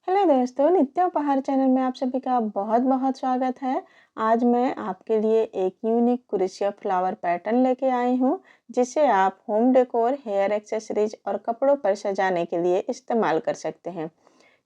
Hello दोस्तों, नित्य उपहार चैनल में आप सभी का बहुत बहुत स्वागत है। आज मैं आपके लिए एक यूनिक क्रोशिया फ्लावर पैटर्न लेके आई हूँ, जिसे आप होम डेकोर, हेयर एक्सेसरीज और कपड़ों पर सजाने के लिए इस्तेमाल कर सकते हैं।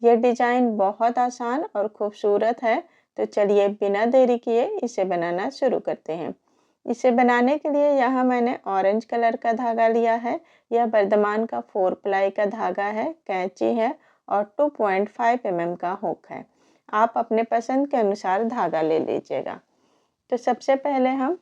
यह डिज़ाइन बहुत आसान और खूबसूरत है, तो चलिए बिना देरी किए इसे बनाना शुरू करते हैं। इसे बनाने के लिए यहाँ मैंने ऑरेंज कलर का धागा लिया है। यह वर्धमान का 4 प्लाई का धागा है, कैंची है और 2.5 mm का हुक है। आप अपने पसंद के अनुसार धागा ले लीजिएगा। तो सबसे पहले हम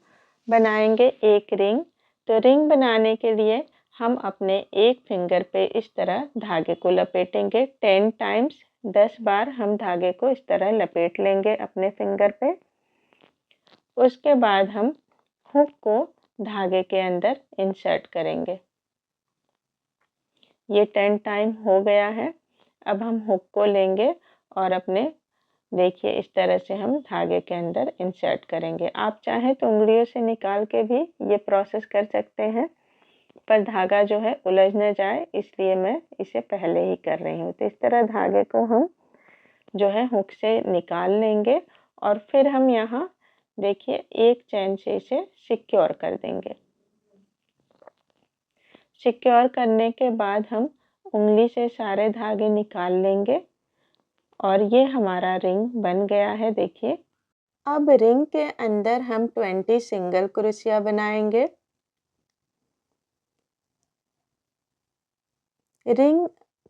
बनाएंगे एक रिंग। तो रिंग बनाने के लिए हम अपने एक फिंगर पे इस तरह धागे को लपेटेंगे 10 टाइम्स। 10 बार हम धागे को इस तरह लपेट लेंगे अपने फिंगर पे। उसके बाद हम हुक को धागे के अंदर इंसर्ट करेंगे। ये 10 टाइम हो गया है। अब हम हुक को लेंगे और अपने देखिए इस तरह से हम धागे के अंदर इंसर्ट करेंगे। आप चाहें तो उंगलियों से निकाल के भी ये प्रोसेस कर सकते हैं, पर धागा जो है उलझ न जाए, इसलिए मैं इसे पहले ही कर रही हूँ। तो इस तरह धागे को हम जो है हुक से निकाल लेंगे और फिर हम यहाँ देखिए एक चैन से इसे सिक्योर कर देंगे। सिक्योर करने के बाद हम उंगली से सारे धागे निकाल लेंगे और ये हमारा रिंग बन गया है। देखिए अब रिंग के अंदर हम 20 सिंगल क्रोशिया बनाएंगे। रिंग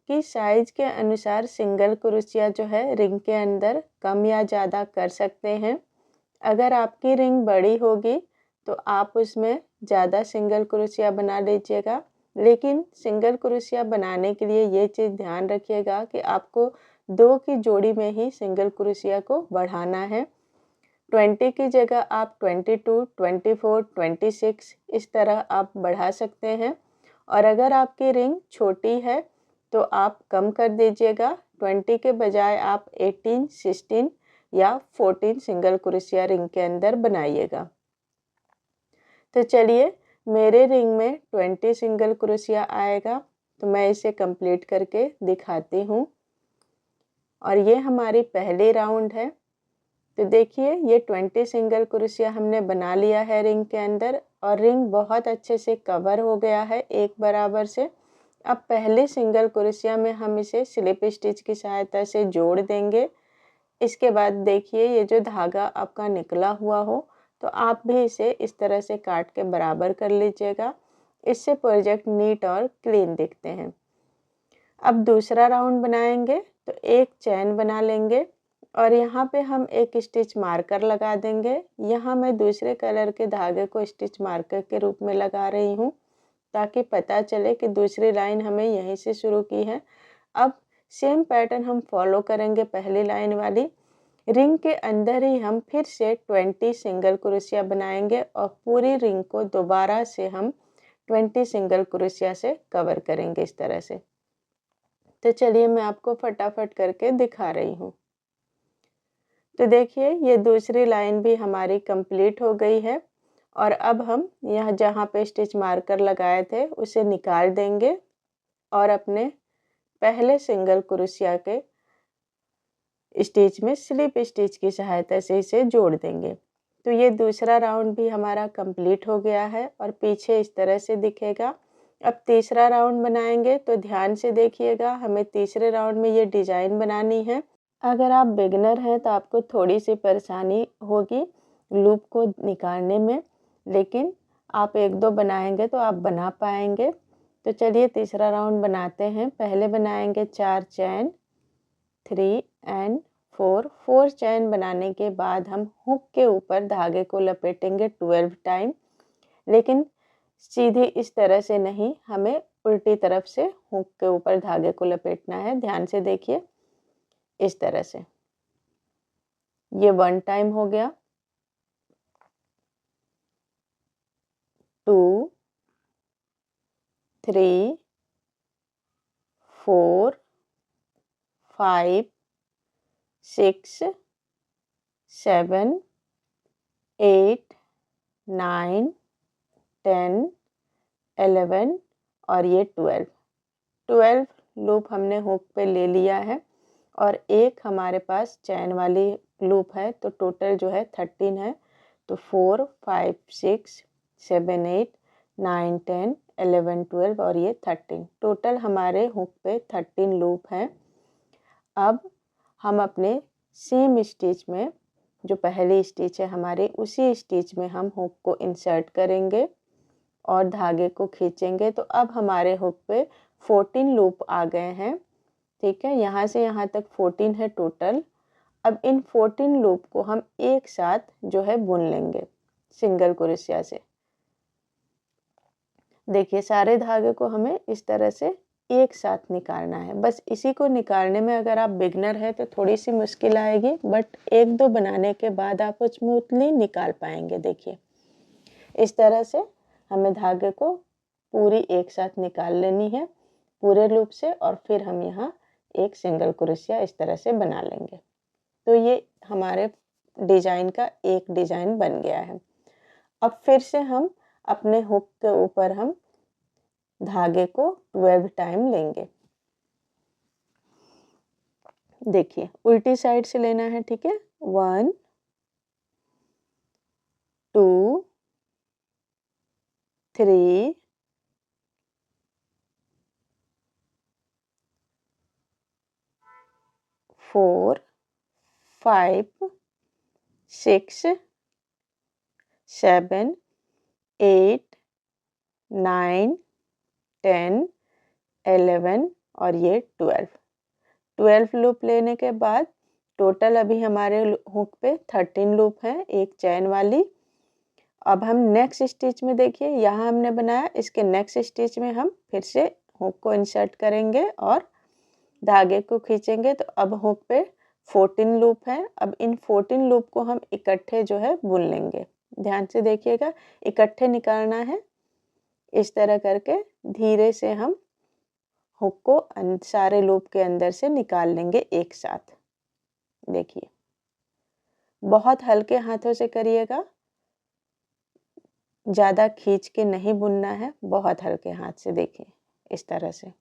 की साइज के अनुसार सिंगल क्रोशिया जो है रिंग के अंदर कम या ज़्यादा कर सकते हैं। अगर आपकी रिंग बड़ी होगी तो आप उसमें ज़्यादा सिंगल क्रोशिया बना लीजिएगा, लेकिन सिंगल क्रोशिया बनाने के लिए ये चीज़ ध्यान रखिएगा कि आपको 2 की जोड़ी में ही सिंगल क्रोशिया को बढ़ाना है। 20 की जगह आप 22, 24, 26 इस तरह आप बढ़ा सकते हैं। और अगर आपकी रिंग छोटी है तो आप कम कर दीजिएगा। 20 के बजाय आप 18, 16 या 14 सिंगल क्रोशिया रिंग के अंदर बनाइएगा। तो चलिए मेरे रिंग में 20 सिंगल क्रोशिया आएगा, तो मैं इसे कंप्लीट करके दिखाती हूँ। और ये हमारी पहली राउंड है। तो देखिए ये 20 सिंगल क्रोशिया हमने बना लिया है रिंग के अंदर और रिंग बहुत अच्छे से कवर हो गया है एक बराबर से। अब पहले सिंगल क्रोशिया में हम इसे स्लिप स्टिच की सहायता से जोड़ देंगे। इसके बाद देखिए ये जो धागा आपका निकला हुआ हो तो आप भी इसे इस तरह से काट के बराबर कर लीजिएगा। इससे प्रोजेक्ट नीट और क्लीन दिखते हैं। अब दूसरा राउंड बनाएंगे। तो एक चैन बना लेंगे और यहाँ पे हम एक स्टिच मार्कर लगा देंगे। यहाँ मैं दूसरे कलर के धागे को स्टिच मार्कर के रूप में लगा रही हूँ, ताकि पता चले कि दूसरी लाइन हमें यहीं से शुरू की है। अब सेम पैटर्न हम फॉलो करेंगे पहली लाइन वाली। रिंग के अंदर ही हम फिर से 20 सिंगल क्रोशिया बनाएंगे और पूरी रिंग को दोबारा से हम 20 सिंगल क्रोशिया से कवर करेंगे इस तरह से। तो चलिए मैं आपको फटाफट करके दिखा रही हूँ। तो देखिए ये दूसरी लाइन भी हमारी कंप्लीट हो गई है और अब हम यहाँ जहाँ पे स्टिच मार्कर लगाए थे उसे निकाल देंगे और अपने पहले सिंगल क्रोशिया के स्टिच में स्लिप स्टिच की सहायता से इसे जोड़ देंगे। तो ये दूसरा राउंड भी हमारा कंप्लीट हो गया है और पीछे इस तरह से दिखेगा। अब तीसरा राउंड बनाएंगे, तो ध्यान से देखिएगा, हमें तीसरे राउंड में ये डिज़ाइन बनानी है। अगर आप बिगिनर हैं तो आपको थोड़ी सी परेशानी होगी लूप को निकालने में, लेकिन आप 1-2 बनाएंगे तो आप बना पाएंगे। तो चलिए तीसरा राउंड बनाते हैं। पहले बनाएंगे 4 चैन, 3 एंड 4 चैन बनाने के बाद हम हुक के ऊपर धागे को लपेटेंगे 12 टाइम, लेकिन सीधी इस तरह से नहीं, हमें उल्टी तरफ से हुक के ऊपर धागे को लपेटना है। ध्यान से देखिए इस तरह से। ये 1 टाइम हो गया, 2, 3, 4, 5, 6, 7, 8, 9, 10, 11 और ये 12 लूप हमने हुक पे ले लिया है और एक हमारे पास चैन वाली लूप है, तो टोटल जो है 13 है। तो 4 5 6 7 8 9 10 11 12 और ये 13, टोटल हमारे हुक पे 13 लूप हैं। अब हम अपने सेम स्टिच में, जो पहली स्टिच है हमारे, उसी स्टिच में हम हुक को इंसर्ट करेंगे और धागे को खींचेंगे। तो अब हमारे हुक पे 14 लूप आ गए हैं। ठीक है, यहाँ से यहाँ तक 14 है टोटल। अब इन 14 लूप को हम एक साथ जो है बुन लेंगे सिंगल क्रोशिया से। देखिए सारे धागे को हमें इस तरह से एक साथ निकालना है। बस इसी को निकालने में अगर आप बिगनर है तो थोड़ी सी मुश्किल आएगी, बट एक दो बनाने के बाद आप स्मूथली निकाल पाएंगे। देखिए इस तरह से हमें धागे को पूरी एक साथ निकाल लेनी है पूरे लूप से, और फिर हम यहाँ एक सिंगल क्रोशिया इस तरह से बना लेंगे। तो ये हमारे डिजाइन का एक डिजाइन बन गया है। अब फिर से हम अपने हुक के ऊपर हम धागे को 12 टाइम लेंगे। देखिए उल्टी साइड से लेना है। ठीक है, 1 2 3 4 5 6 7 8 9 10 11 और ये 12 लूप लेने के बाद टोटल अभी हमारे हुक पे 13 लूप हैं, एक चैन वाली। अब हम नेक्स्ट स्टिच में, देखिए यहाँ हमने बनाया, इसके नेक्स्ट स्टिच में हम फिर से हुक को इंसर्ट करेंगे और धागे को खींचेंगे। तो अब हुक पे 14 लूप है। अब इन 14 लूप को हम इकट्ठे जो है बुन लेंगे। ध्यान से देखिएगा, इकट्ठे निकालना है। इस तरह करके धीरे से हम हुक को सारे लूप के अंदर से निकाल लेंगे एक साथ। देखिए बहुत हल्के हाथों से करिएगा, ज़्यादा खींच के नहीं बुनना है, बहुत हल्के हाथ से। देखिए इस तरह से,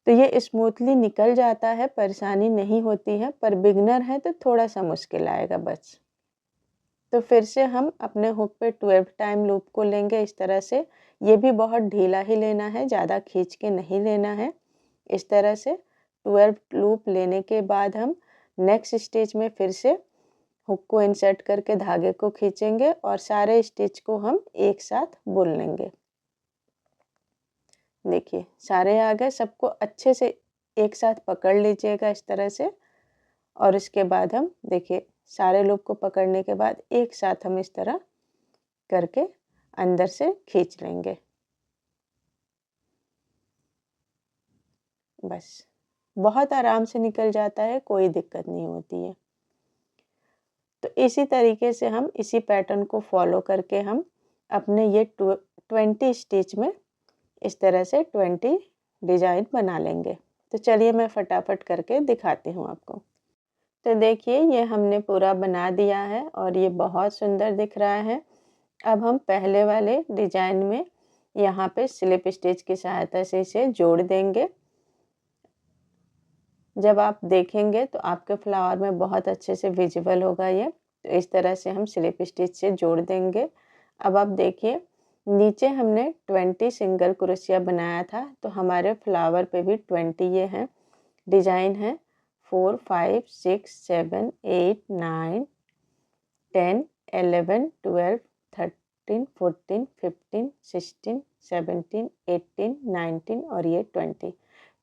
तो ये स्मूथली निकल जाता है, परेशानी नहीं होती है। पर बिगनर है तो थोड़ा सा मुश्किल आएगा बस। तो फिर से हम अपने हुक पे 12 टाइम लूप को लेंगे इस तरह से। ये भी बहुत ढीला ही लेना है, ज़्यादा खींच के नहीं लेना है। इस तरह से 12 लूप लेने के बाद हम नेक्स्ट स्टिच में फिर से हुक को इंसर्ट करके धागे को खींचेंगे और सारे स्टिच को हम एक साथ बुन लेंगे। देखिए सारे आ गए, सबको अच्छे से एक साथ पकड़ लीजिएगा इस तरह से। और इसके बाद हम देखिए सारे लूप को पकड़ने के बाद एक साथ हम इस तरह करके अंदर से खींच लेंगे। बस बहुत आराम से निकल जाता है, कोई दिक्कत नहीं होती है। तो इसी तरीके से हम इसी पैटर्न को फॉलो करके हम अपने ये 20 स्टिच में इस तरह से 20 डिजाइन बना लेंगे। तो चलिए मैं फटाफट करके दिखाती हूँ आपको। तो देखिए ये हमने पूरा बना दिया है और ये बहुत सुंदर दिख रहा है। अब हम पहले वाले डिजाइन में यहाँ पे स्लिप स्टिच की सहायता से इसे जोड़ देंगे। जब आप देखेंगे तो आपके फ्लावर में बहुत अच्छे से विजिबल होगा ये। तो इस तरह से हम स्लिप स्टिच से जोड़ देंगे। अब आप देखिए नीचे हमने 20 सिंगल क्रोशिया बनाया था, तो हमारे फ्लावर पे भी 20 ये हैं डिजाइन है। 4 5 6 7 8 9 10 11 12 13 14 15 16 17 18 19 और ये 20।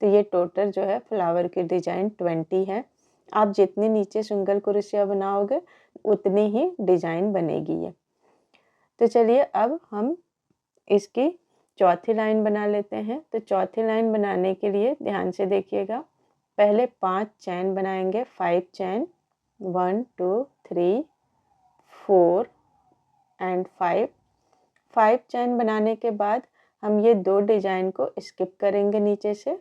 तो ये टोटल जो है फ्लावर की डिजाइन 20 है। आप जितनी नीचे सिंगल क्रोशिया बनाओगे उतनी ही डिजाइन बनेगी ये। तो चलिए अब हम इसकी चौथी लाइन बना लेते हैं। तो चौथी लाइन बनाने के लिए ध्यान से देखिएगा, पहले 5 चैन बनाएंगे, 5 चैन, 1 2 3 4 एंड 5 चैन बनाने के बाद हम ये दो डिजाइन को स्किप करेंगे नीचे से।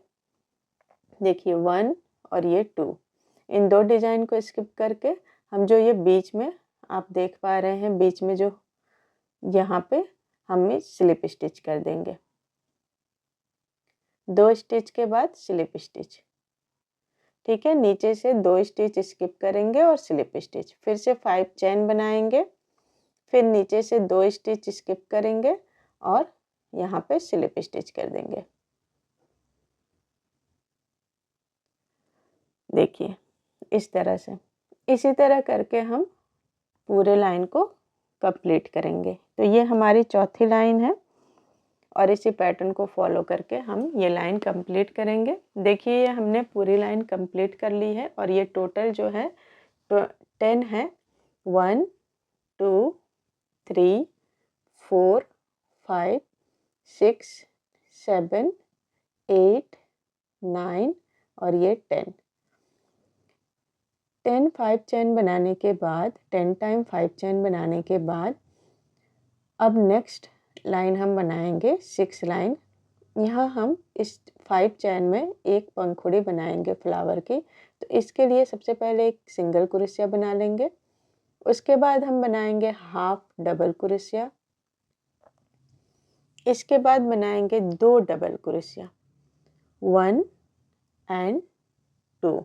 देखिए 1 और ये 2, इन दो डिजाइन को स्किप करके हम जो ये बीच में आप देख पा रहे हैं, बीच में जो यहाँ पे हम स्लिप स्टिच कर देंगे। 2 स्टिच के बाद स्लिप स्टिच। ठीक है। नीचे से 2 स्टिच स्किप करेंगे और स्लिप स्टिच, फिर से 5 चेन बनाएंगे, फिर नीचे से 2 स्टिच स्किप करेंगे और यहाँ पे स्लिप स्टिच कर देंगे। देखिए इस तरह से, इसी तरह करके हम पूरे लाइन को कंप्लीट करेंगे। तो ये हमारी चौथी लाइन है और इसी पैटर्न को फॉलो करके हम ये लाइन कंप्लीट करेंगे। देखिए ये हमने पूरी लाइन कंप्लीट कर ली है और ये टोटल जो है 10 है। 1 2 3 4 5 6 7 8 9 और ये 10 5 चेन बनाने के बाद 10 टाइम 5 चेन बनाने के बाद अब नेक्स्ट लाइन हम बनाएंगे 6 लाइन। यहाँ हम इस 5 चेन में एक पंखुड़ी बनाएंगे फ्लावर की। तो इसके लिए सबसे पहले एक सिंगल क्रोशिया बना लेंगे, उसके बाद हम बनाएंगे हाफ डबल क्रोशिया, इसके बाद बनाएंगे 2 डबल क्रोशिया 1 एंड 2।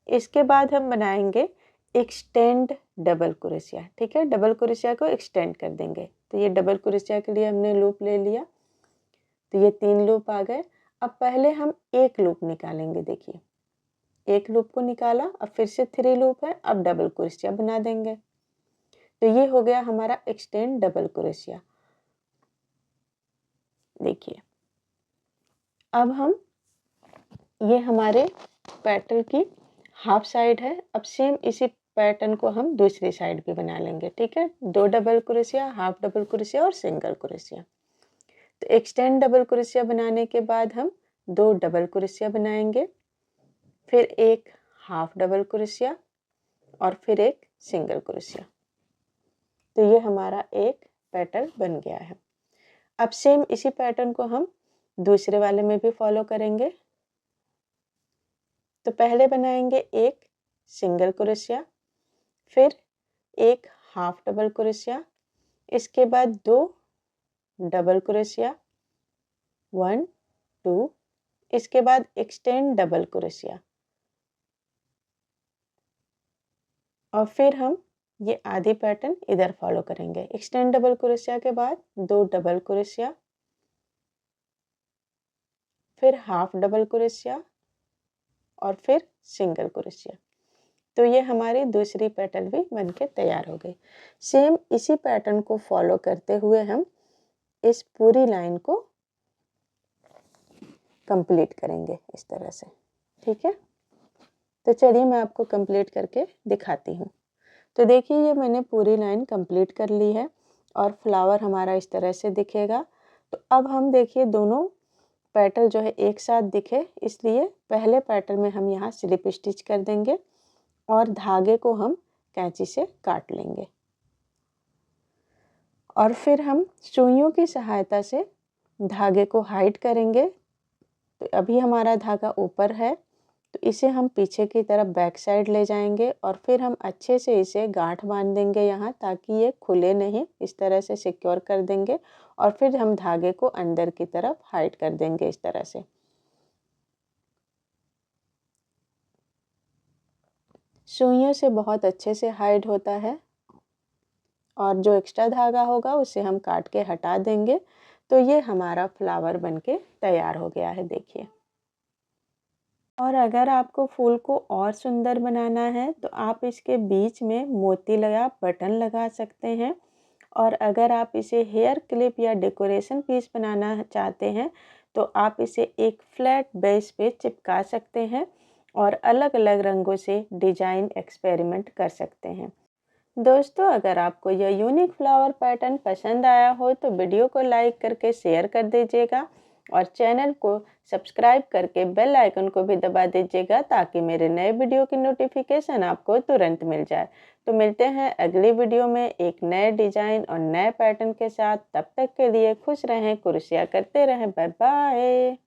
इसके बाद हम बनाएंगे एक्सटेंड डबल क्रोशिया। ठीक है, डबल क्रोशिया को एक्सटेंड कर देंगे। तो ये डबल क्रोशिया के लिए हमने लूप ले लिया, तो ये 3 लूप आ गए। अब पहले हम एक लूप निकालेंगे। देखिए एक लूप को निकाला, अब फिर से 3 लूप है, अब डबल क्रोशिया बना देंगे। तो ये हो गया हमारा एक्सटेंड डबल क्रोशिया। देखिए अब हम ये हमारे पैटर्न की हाफ साइड है। अब सेम इसी पैटर्न को हम दूसरी साइड भी बना लेंगे। ठीक है, 2 double crochet, half double crochet और सिंगल क्रोशिया। तो एक्सटेंड डबल क्रोशिया बनाने के बाद हम 2 डबल क्रोशिया बनाएंगे, फिर एक हाफ डबल क्रोशिया और फिर एक सिंगल क्रोशिया। तो ये हमारा एक पैटर्न बन गया है। अब सेम इसी पैटर्न को हम दूसरे वाले में भी फॉलो करेंगे। तो पहले बनाएंगे एक सिंगल क्रोशिया, फिर एक हाफ डबल क्रोशिया, इसके बाद 2 डबल क्रोशिया 1 2, इसके बाद एक्सटेंड डबल क्रोशिया और फिर हम ये आधी पैटर्न इधर फॉलो करेंगे। एक्सटेंड डबल क्रोशिया के बाद 2 डबल क्रोशिया, फिर हाफ डबल क्रोशिया और फिर सिंगल क्रोशिया। तो ये हमारी दूसरी पैटर्न भी बनके तैयार हो गई। सेम इसी पैटर्न को फॉलो करते हुए हम इस पूरी लाइन को कंप्लीट करेंगे इस तरह से। ठीक है, तो चलिए मैं आपको कंप्लीट करके दिखाती हूँ। तो देखिए ये मैंने पूरी लाइन कंप्लीट कर ली है और फ्लावर हमारा इस तरह से दिखेगा। तो अब हम देखिए दोनों पैटर्न जो है एक साथ दिखे, इसलिए पहले पैटर्न में हम यहाँ स्लिप स्टिच कर देंगे और धागे को हम कैंची से काट लेंगे और फिर हम सुइयों की सहायता से धागे को हाइड करेंगे। तो अभी हमारा धागा ऊपर है, तो इसे हम पीछे की तरफ बैक साइड ले जाएंगे और फिर हम अच्छे से इसे गांठ बांध देंगे यहाँ, ताकि ये खुले नहीं। इस तरह से सिक्योर कर देंगे और फिर हम धागे को अंदर की तरफ हाइड कर देंगे इस तरह से। सुइयों से बहुत अच्छे से हाइड होता है और जो एक्स्ट्रा धागा होगा उसे हम काट के हटा देंगे। तो ये हमारा फ्लावर बनके तैयार हो गया है। देखिए, और अगर आपको फूल को और सुंदर बनाना है तो आप इसके बीच में मोती लगा बटन लगा सकते हैं। और अगर आप इसे हेयर क्लिप या डेकोरेशन पीस बनाना चाहते हैं तो आप इसे एक फ्लैट बेस पे चिपका सकते हैं और अलग अलग रंगों से डिजाइन एक्सपेरिमेंट कर सकते हैं। दोस्तों, अगर आपको यह यूनिक फ्लावर पैटर्न पसंद आया हो तो वीडियो को लाइक करके शेयर कर दीजिएगा और चैनल को सब्सक्राइब करके बेल आइकन को भी दबा दीजिएगा, ताकि मेरे नए वीडियो की नोटिफिकेशन आपको तुरंत मिल जाए। तो मिलते हैं अगली वीडियो में एक नए डिजाइन और नए पैटर्न के साथ। तब तक के लिए खुश रहें, कुर्सियाँ करते रहें। Bye bye.